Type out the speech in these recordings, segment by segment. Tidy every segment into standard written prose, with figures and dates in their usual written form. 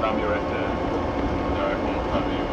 cambio este. Ya ves cómo está, tío.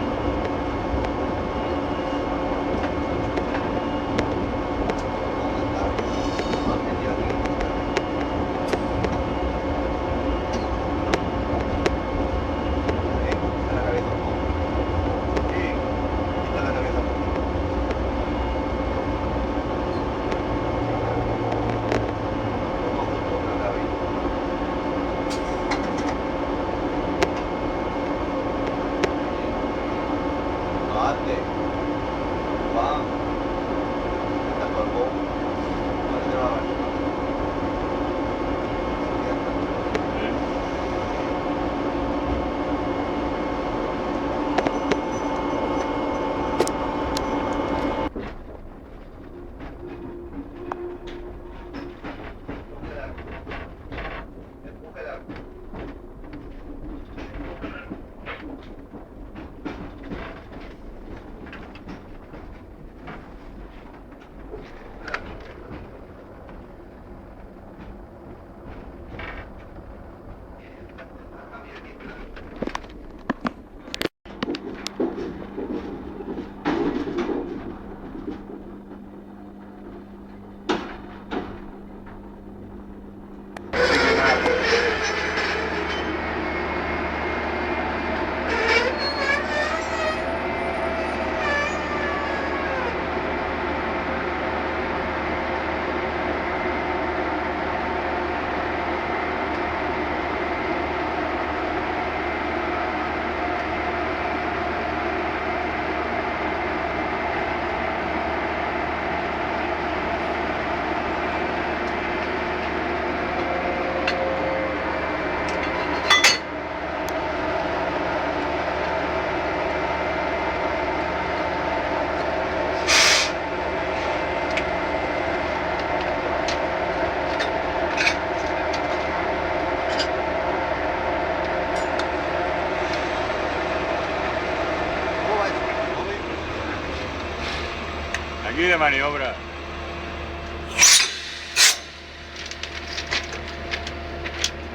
Aquí de maniobra.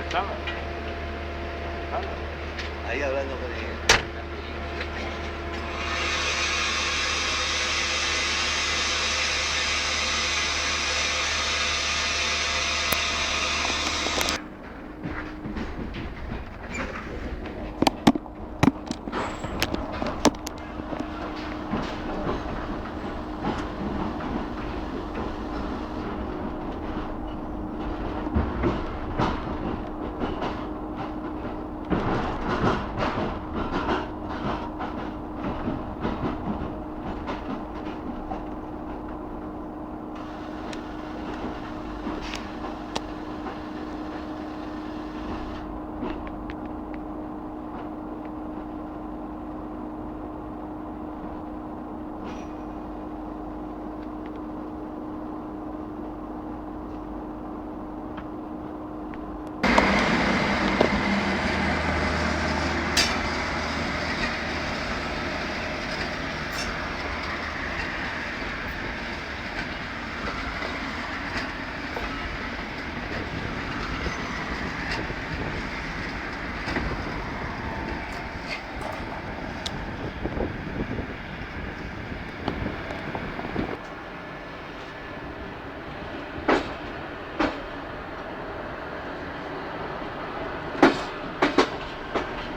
¿Estaba? Ahí hablando con él.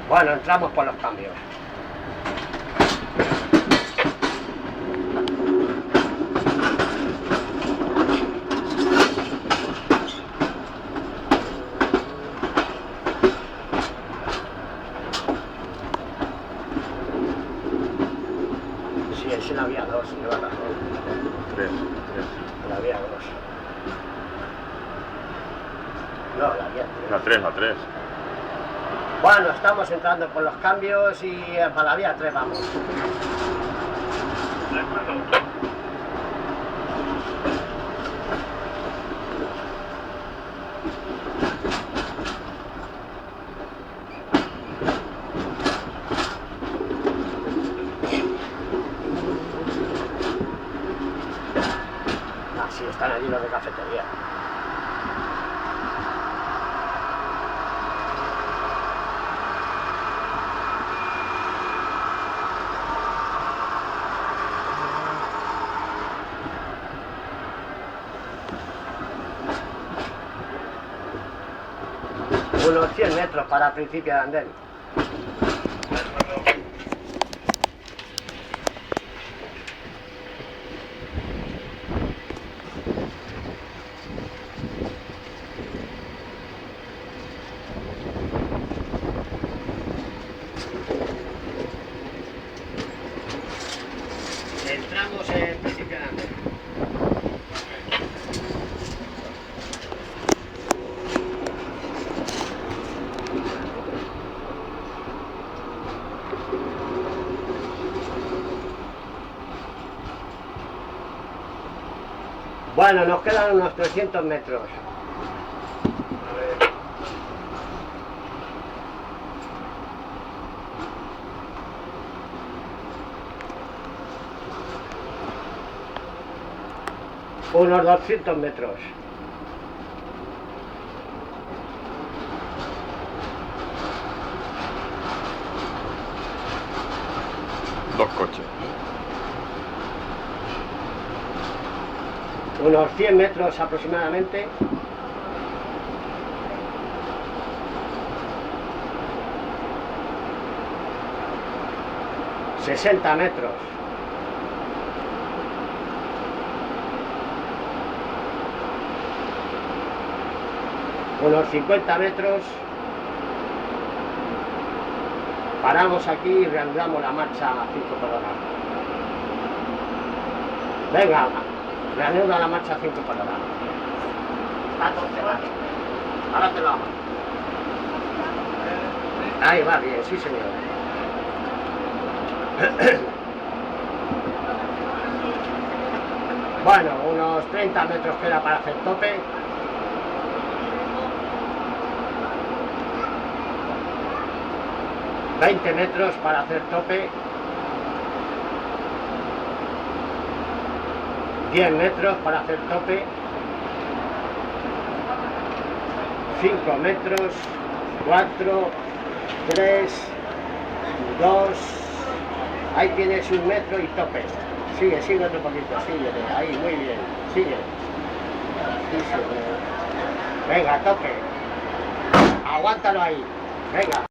Bueno, entramos por los cambios. Sí, es en la vía 2, lleva razón. 3. La vía 2. No, la vía 3. La 3. Bueno, estamos entrando por los cambios y para la vía 3 vamos. Ah, sí, están allí los de cafetería. Unos 100 metros para el principio de andén. Entramos en el principio de andén. Bueno, nos quedan unos 300 metros. Unos 200 metros. Dos coches. Unos 100 metros aproximadamente. ...60 metros. Unos 50 metros. Paramos aquí y reanudamos la marcha a 5 por hora. Venga, reanuda la marcha a 5 por hora. Ahora te lo hago. Ahí va bien, sí señor. Bueno, unos 30 metros queda para hacer tope. ...20 metros para hacer tope... ...10 metros para hacer tope... ...5 metros... ...4... ...3... ...2... ...ahí tienes 1 metro y tope... ...sigue, sigue otro poquito, sigue, ahí, muy bien... ...sigue... Sí, sí, venga, tope... ...aguántalo ahí... ...venga...